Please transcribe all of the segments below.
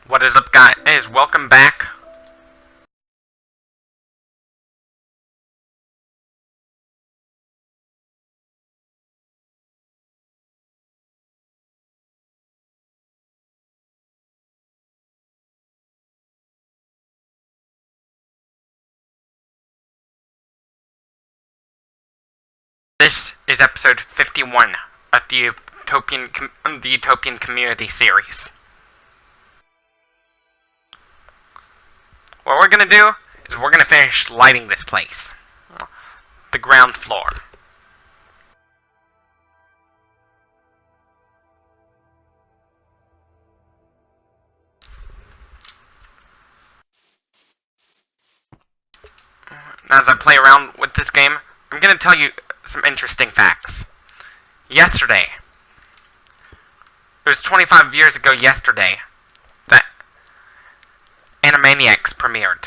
What is up, guys? Welcome back. This is episode 51 of the Utopian Community series. What we're gonna do is we're gonna finish lighting this place. The ground floor. Now, as I play around with this game, I'm gonna tell you some interesting facts. Yesterday, it was 25 years ago yesterday, that Animaniacs premiered.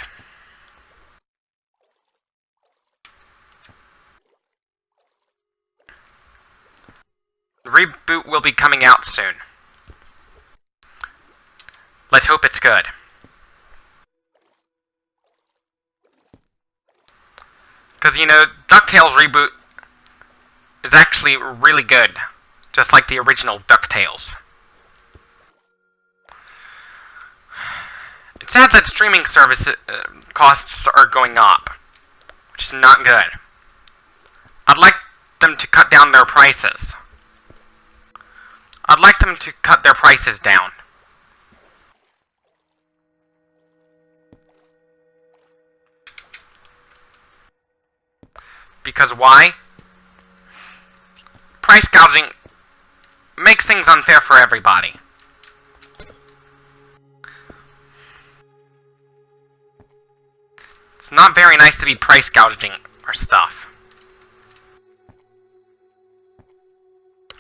The reboot will be coming out soon. Let's hope it's good. Because, you know, DuckTales reboot is actually really good, just like the original DuckTales. It's sad that streaming service costs are going up, which is not good. I'd like them to cut down their prices. I'd like them to cut their prices down. Because why? Price gouging makes things unfair for everybody. It's not very nice to be price gouging our stuff.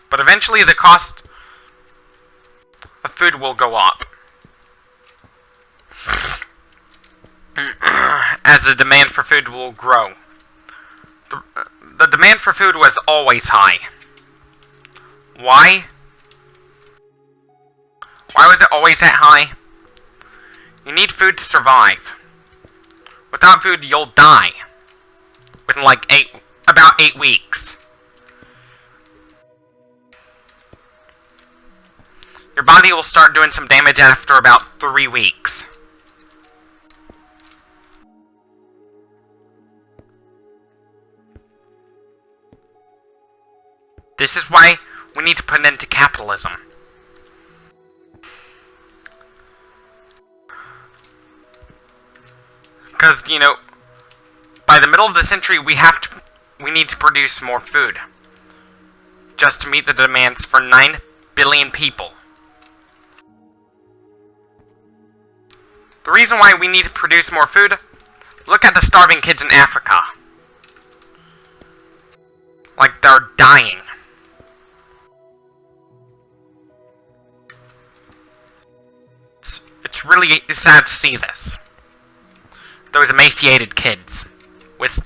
But eventually the cost of food will go up. As the demand for food will grow. The demand for food was always high. Why? Why was it always that high? You need food to survive. Without food, you'll die. Within like about 8 weeks. Your body will start doing some damage after about 3 weeks. This is why we need to put an end to capitalism. Because, you know, by the middle of the century, we need to produce more food. Just to meet the demands for 9 billion people. The reason why we need to produce more food, look at the starving kids in Africa. Like, they're dying. It's really sad to see this. Those emaciated kids with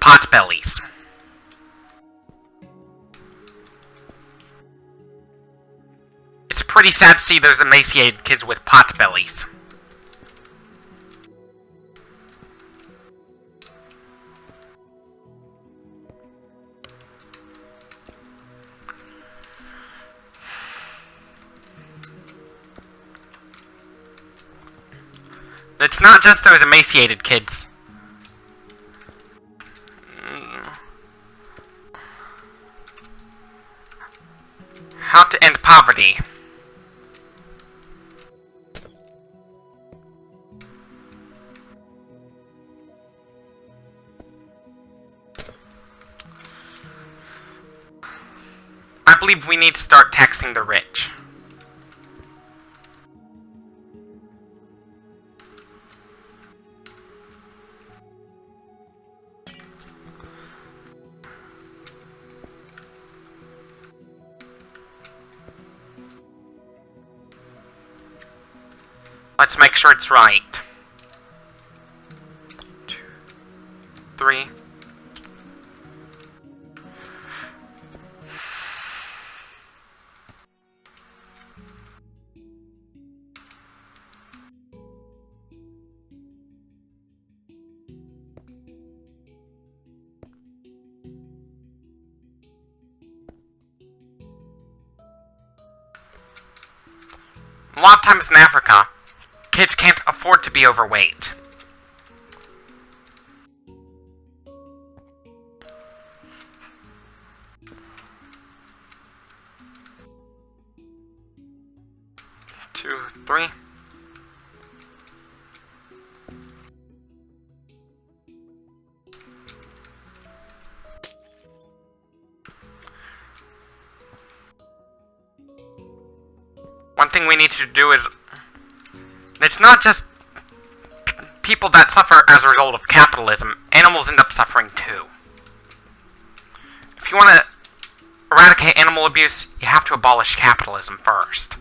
pot bellies. It's pretty sad to see those emaciated kids with pot bellies. It's not just those emaciated kids. How to end poverty. I believe we need to start taxing the rich. Let's make sure it's right. 2, 3. A lot of times in Africa, kids can't afford to be overweight. Two, three. One thing we need to do is, it's not just people that suffer as a result of capitalism, animals end up suffering too. If you want to eradicate animal abuse, you have to abolish capitalism first.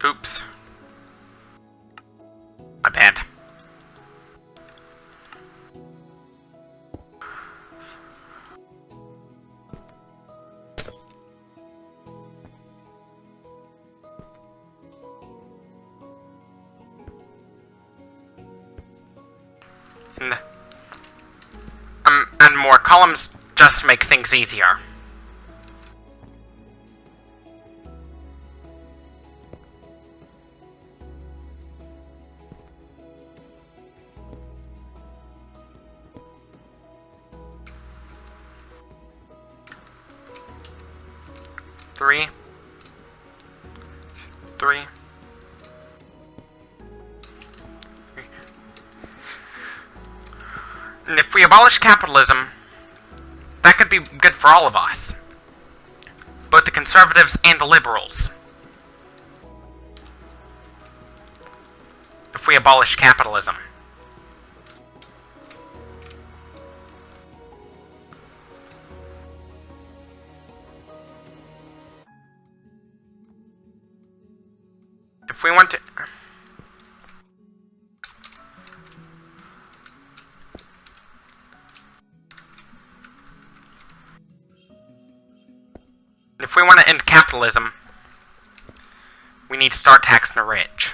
Oops. My bad. And more columns just make things easier. Three. And if we abolish capitalism, that could be good for all of us. Both the conservatives and the liberals. If we abolish capitalism. If we want to... If we want to end capitalism, we need to start taxing the rich.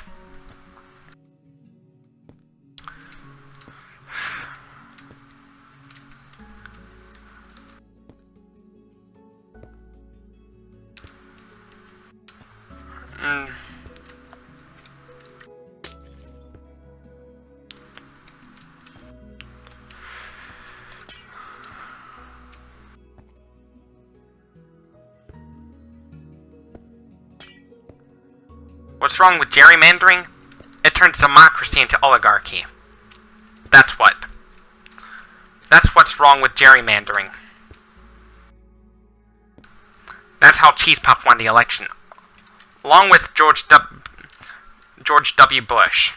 What's wrong with gerrymandering? It turns democracy into oligarchy. That's what. That's what's wrong with gerrymandering. That's how Cheese Puff won the election. Along with George W. Bush.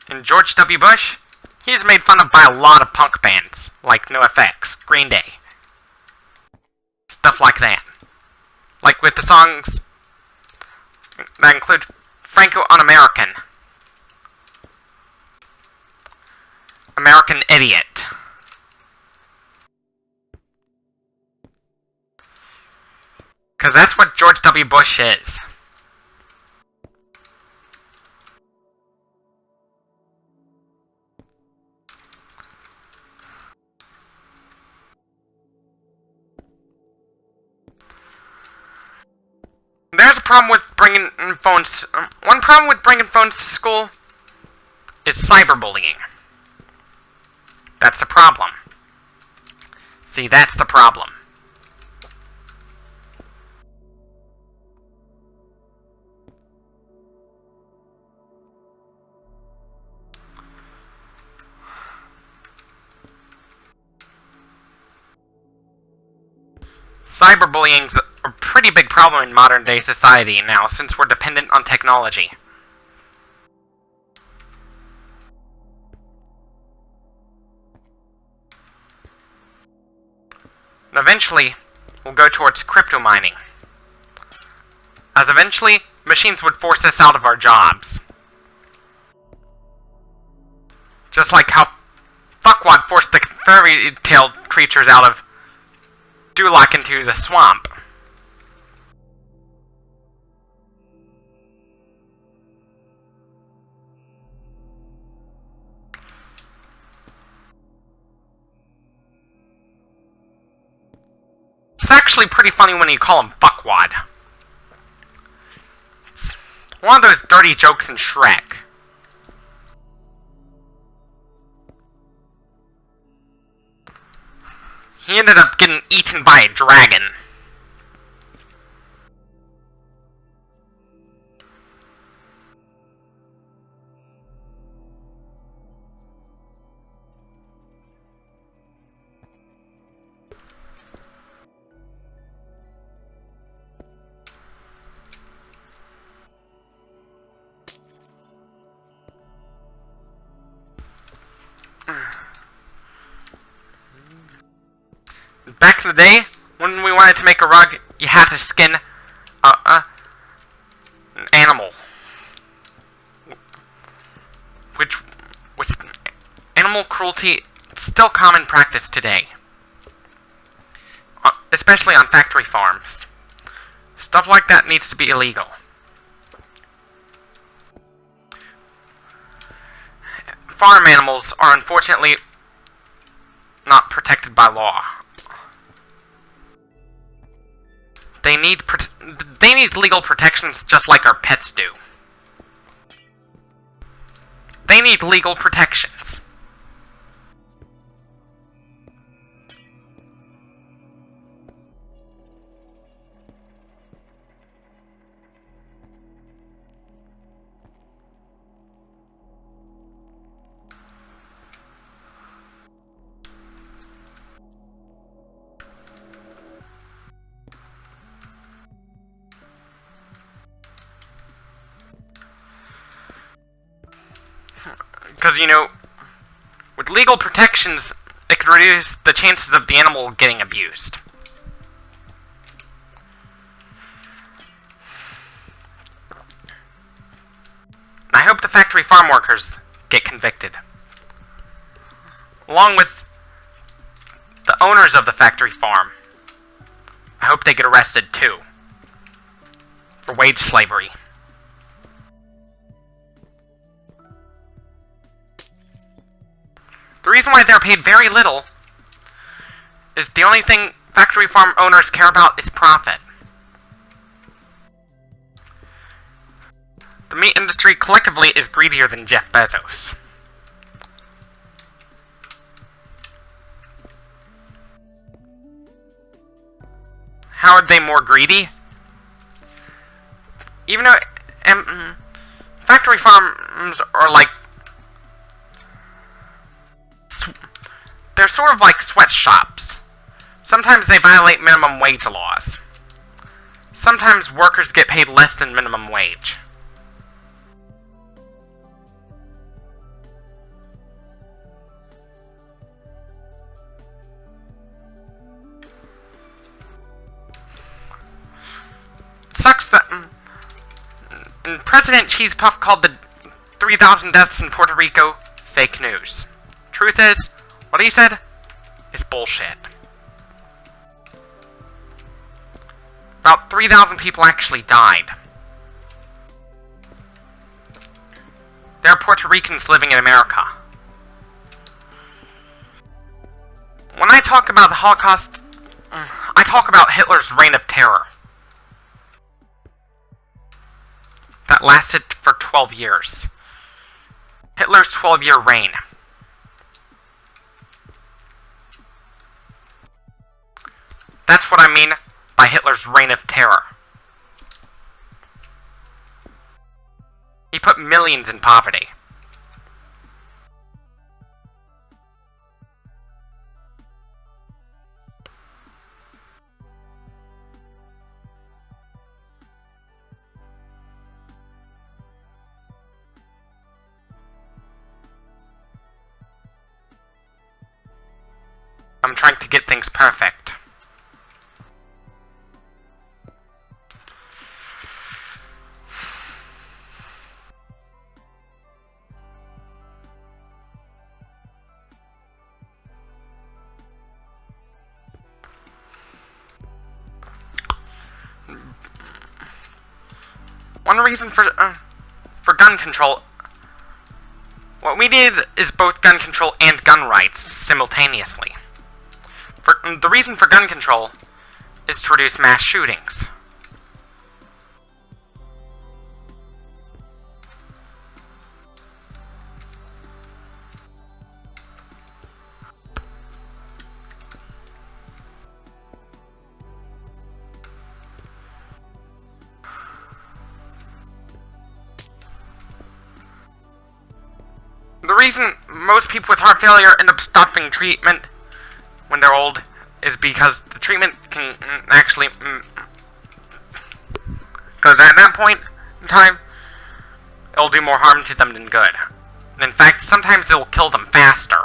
And George W. Bush, he's made fun of by a lot of punk bands, like NoFX, Green Day. Stuff like that. Like with the songs that include Franco Un-American, American Idiot. Because that's what George W. Bush is. problem with bringing phones to school is cyberbullying. That's the problem. See, that's the problem. Cyberbullying's a pretty big problem in modern day society now, since we're dependent on technology. And eventually, we'll go towards crypto mining. As eventually, machines would force us out of our jobs. Just like how Fuckwad forced the fairy-tailed creatures out of Dulac into the swamp. It's actually pretty funny when you call him Fuckwad. It's one of those dirty jokes in Shrek. He ended up getting eaten by a dragon. Back in the day, when we wanted to make a rug, you had to skin an animal. Which was animal cruelty, still common practice today. Especially on factory farms. Stuff like that needs to be illegal. Farm animals are unfortunately not protected by law. They need legal protections just like our pets do. They need legal protections. Because, you know, with legal protections, it could reduce the chances of the animal getting abused. And I hope the factory farm workers get convicted. Along with the owners of the factory farm. I hope they get arrested too. For wage slavery. The reason why they're paid very little is the only thing factory farm owners care about is profit. The meat industry collectively is greedier than Jeff Bezos. How are they more greedy? Even though factory farms are like they're sort of like sweatshops. Sometimes they violate minimum wage laws. Sometimes workers get paid less than minimum wage. It sucks that and President Cheese Puff called the 3,000 deaths in Puerto Rico fake news. Truth is, what he said is bullshit. About 3,000 people actually died. There are Puerto Ricans living in America. When I talk about the Holocaust, I talk about Hitler's reign of terror. that lasted for 12 years. Hitler's 12-year reign. That's what I mean by Hitler's reign of terror. He put millions in poverty. I'm trying to get things perfect. One reason for gun control. What we need is both gun control and gun rights simultaneously. The reason for gun control is to reduce mass shootings. The reason most people with heart failure end up stopping treatment when they're old is because the treatment can actually, because at that point in time, it'll do more harm to them than good. And in fact, sometimes it'll kill them faster.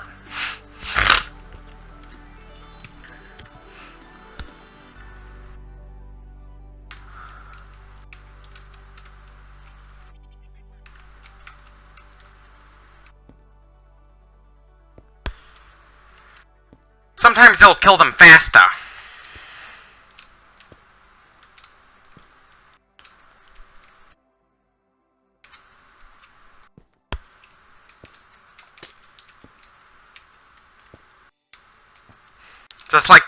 Sometimes it'll kill them faster. Just like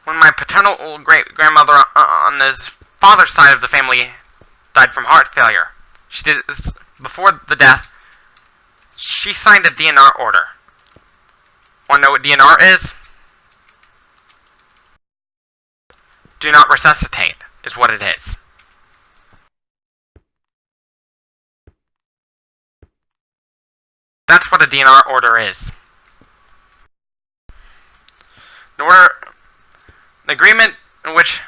when my paternal great-grandmother on his father's side of the family died from heart failure. She did this before the death. She signed a DNR order. Want to know what DNR is? Do not resuscitate, is what it is. That's what a DNR order is. An agreement in which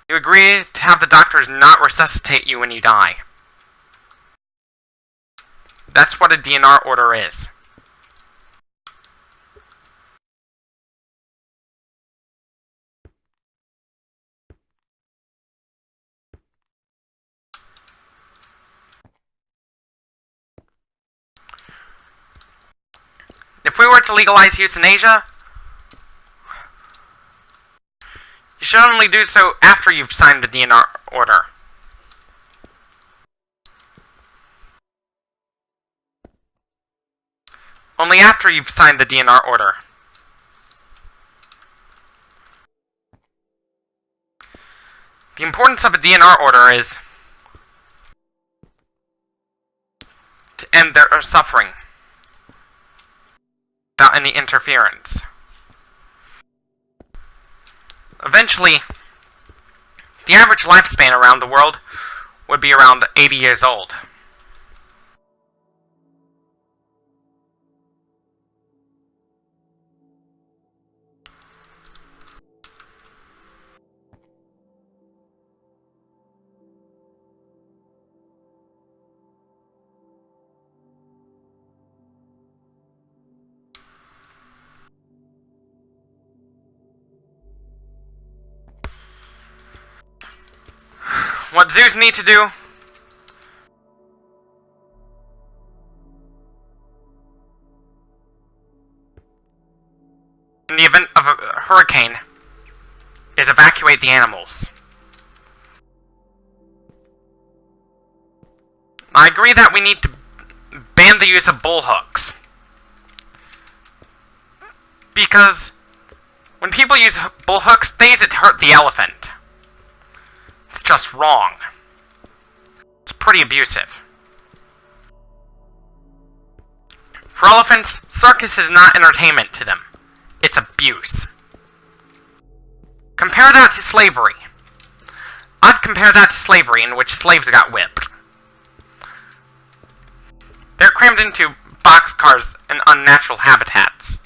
you agree to have the doctors not resuscitate you when you die. That's what a DNR order is. If we were to legalize euthanasia, you should only do so after you've signed the DNR order. Only after you've signed the DNR order. The importance of a DNR order is to end their suffering without any interference. Eventually, the average lifespan around the world would be around 80 years old. What zoos need to do in the event of a hurricane is evacuate the animals. I agree that we need to ban the use of bullhooks, because When people use bull hooks, they use it to hurt the elephant. It's just wrong. It's pretty abusive. For elephants, circus is not entertainment to them. It's abuse. Compare that to slavery. I'd compare that to slavery, in which slaves got whipped. They're crammed into boxcars and unnatural habitats.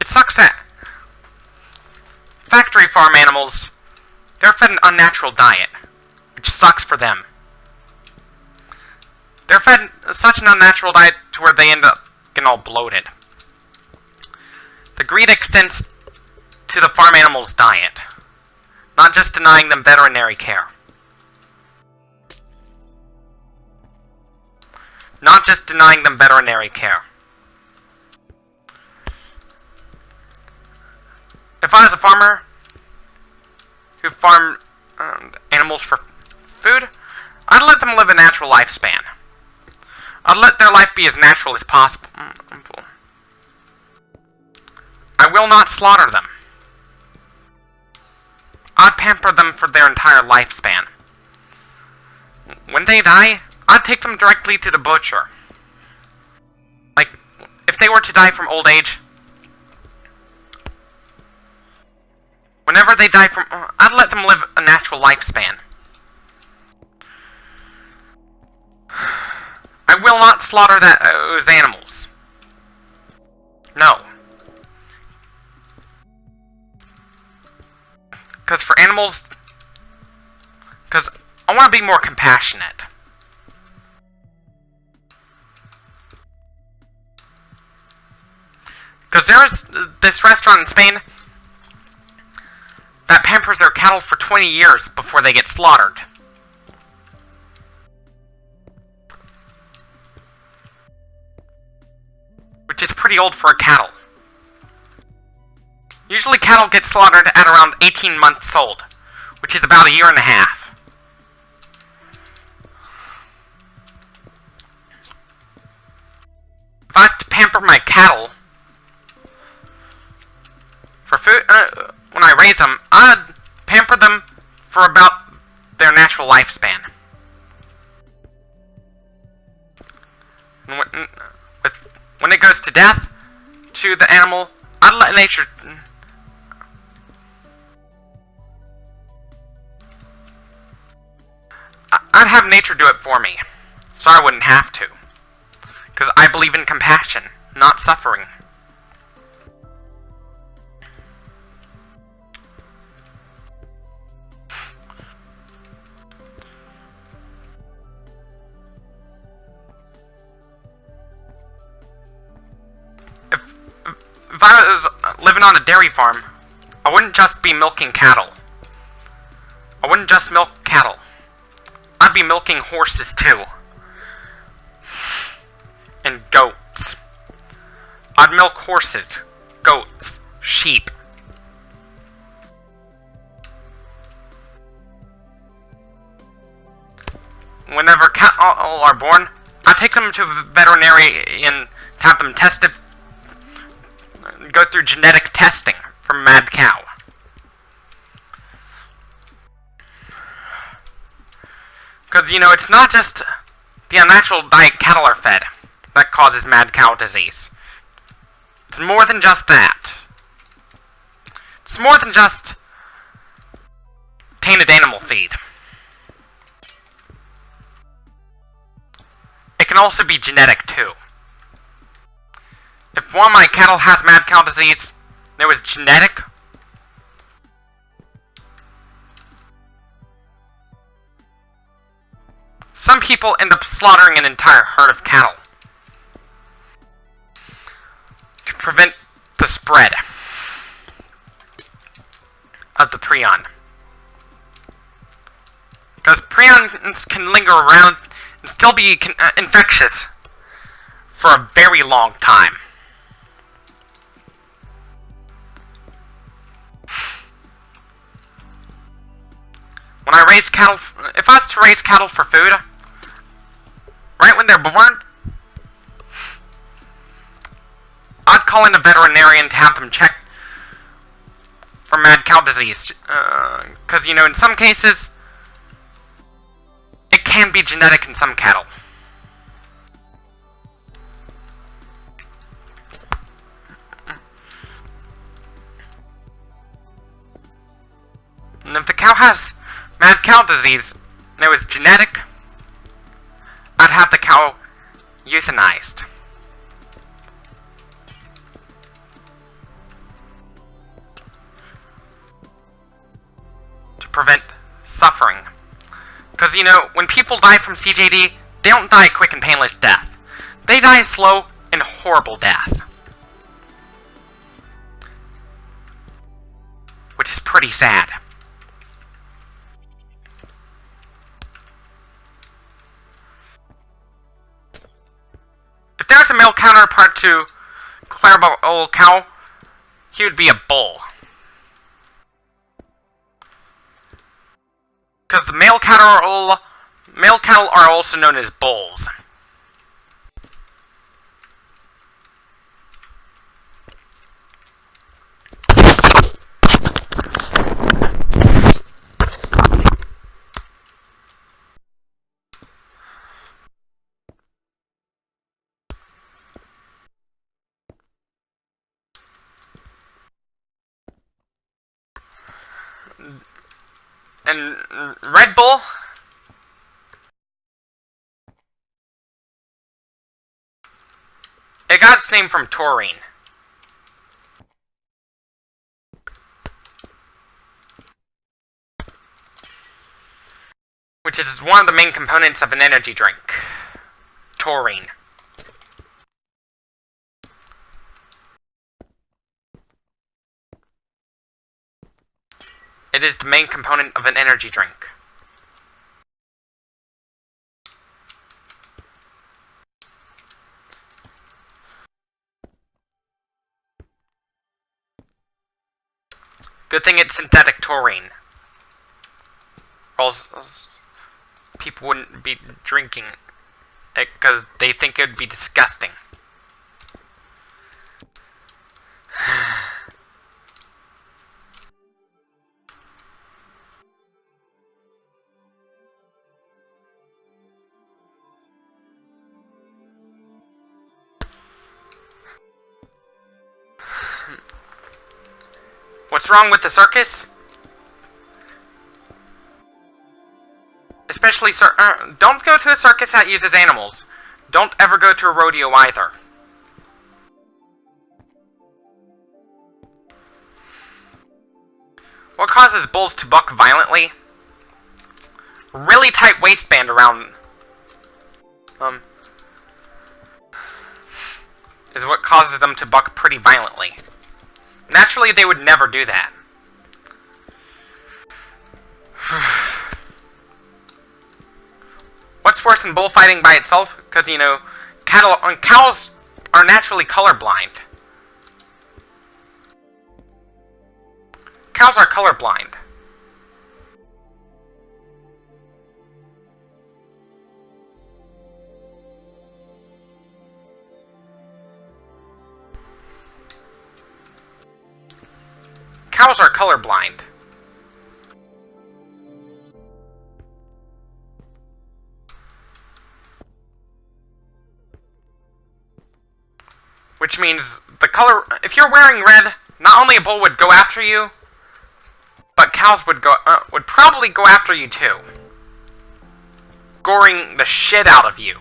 Sucks that factory farm animals, they're fed an unnatural diet, which sucks for them. They're fed such an unnatural diet to where they end up getting all bloated. The greed extends to the farm animals' diet, not just denying them veterinary care. Not just denying them veterinary care. If I was a farmer who farmed animals for food, I'd let them live a natural lifespan. I'd let their life be as natural as possible. I will not slaughter them. I'd pamper them for their entire lifespan. When they die, I'd take them directly to the butcher. Like, if they were to die from old age, whenever they die from... I'd let them live a natural lifespan. I will not slaughter those animals. No. Because for animals... Because I want to be more compassionate. Because there's this restaurant in Spain that pampers their cattle for 20 years before they get slaughtered. Which is pretty old for a cattle. Usually cattle get slaughtered at around 18 months old, which is about a year and a half. If I was to pamper my cattle for food, when I raise them, I'd pamper them for about their natural lifespan. When it goes to death, to the animal, I'd let nature... I'd have nature do it for me, so I wouldn't have to. Because I believe in compassion, not suffering. If I was living on a dairy farm, I wouldn't just be milking cattle. I wouldn't just milk cattle. I'd be milking horses too. And goats. I'd milk horses, goats, sheep. Whenever cattle are born, I take them to a veterinarian to have them tested, go through genetic testing for mad cow. Because, you know, it's not just the unnatural diet cattle are fed that causes mad cow disease. It's more than just that. It's more than just tainted animal feed. It can also be genetic too. If one of my cattle has mad cow disease, it was genetic. Some people end up slaughtering an entire herd of cattle to prevent Because prions can linger around and still be infectious for a very long time. When I raise cattle, if I was to raise cattle for food, right when they're born, I'd call in a veterinarian to have them checked for mad cow disease. Because, you know, in some cases, it can be genetic in some cattle. And if the cow has mad cow disease and it was genetic, I'd have the cow euthanized. To prevent suffering. Because, you know, when people die from CJD, they don't die a quick and painless death. They die a slow and horrible death. Which is pretty sad. If there's a male counterpart to Clarabelle cow, he would be a bull. Because the male cattle are also known as bulls. And Red Bull, it got its name from taurine. Which is one of the main components of an energy drink. Taurine. It is the main component of an energy drink. Good thing it's synthetic taurine. Or else people wouldn't be drinking it because they think it would be disgusting. What's wrong with the circus? Especially, don't go to a circus that uses animals. Don't ever go to a rodeo either. What causes bulls to buck violently? Really tight waistband around is what causes them to buck pretty violently. Naturally, they would never do that. What's worse than bullfighting by itself? Because, you know, cows are naturally colorblind. Cows are colorblind. Cows are colorblind. Which means the color, if you're wearing red, not only a bull would go after you, but cows would probably go after you too, goring the shit out of you.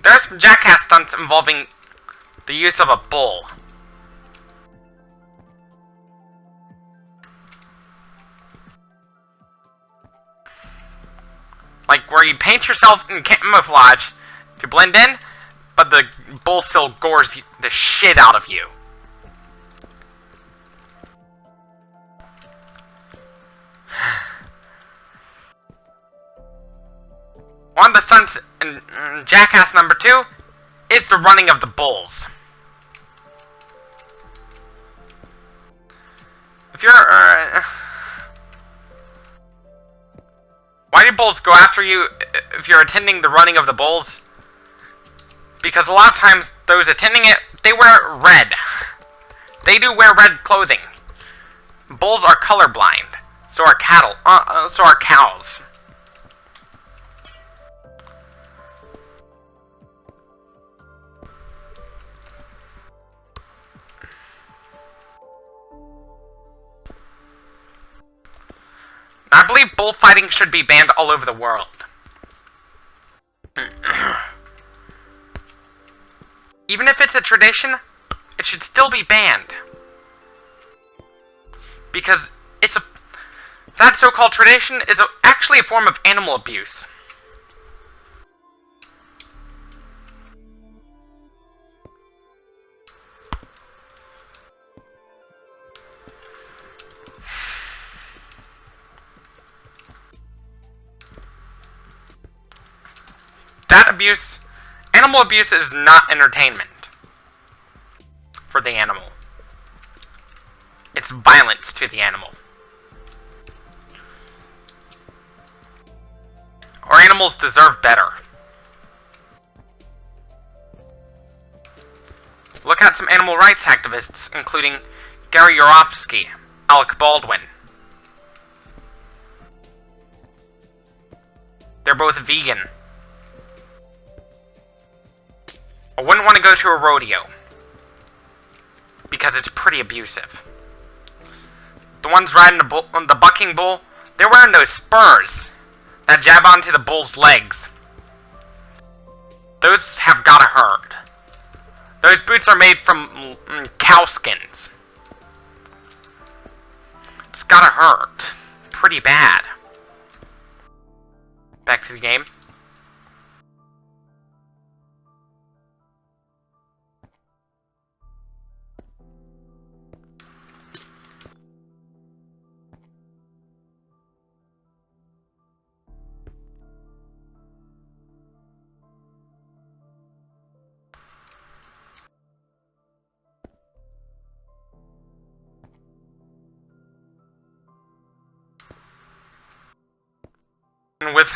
There's some jackass stunts involving the use of a bull. Like where you paint yourself in camouflage to blend in, but the bull still gores the shit out of you. One of the stunts in Jackass number 2 is the running of the bulls. If you're, why do bulls go after you if you're attending the running of the bulls? Because a lot of times those attending it, they wear red. They do wear red clothing. Bulls are colorblind. So are cattle. So are cows. I believe bullfighting should be banned all over the world. Even if it's a tradition, it should still be banned. Because that so-called tradition is actually a form of animal abuse. Animal abuse is not entertainment for the animal. It's violence to the animal. Our animals deserve better. Look at some animal rights activists, including Gary Yourofsky, Alec Baldwin. They're both vegan. I wouldn't want to go to a rodeo, because it's pretty abusive. The ones riding the bucking bull, they're wearing those spurs that jab onto the bull's legs. Those have gotta hurt. Those boots are made from cow skins. It's gotta hurt. Pretty bad. Back to the game. With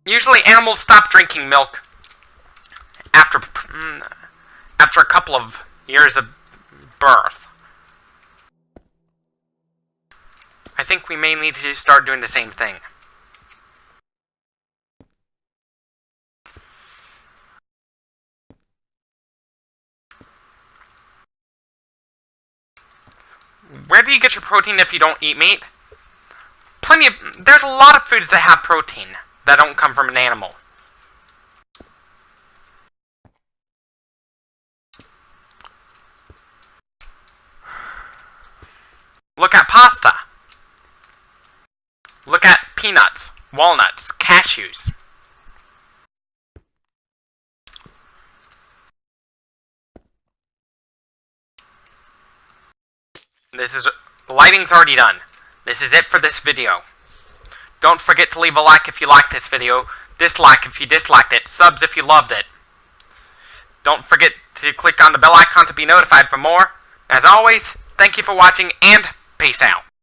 usually animals stop drinking milk after a couple of years of birth. I think we may need to start doing the same thing. Where do you get your protein if you don't eat meat? There's a lot of foods that have protein that don't come from an animal. Look at pasta. Look at peanuts, walnuts, cashews. Lighting's already done. This is it for this video. Don't forget to leave a like if you liked this video, dislike if you disliked it, subs if you loved it. Don't forget to click on the bell icon to be notified for more. As always, thank you for watching and peace out.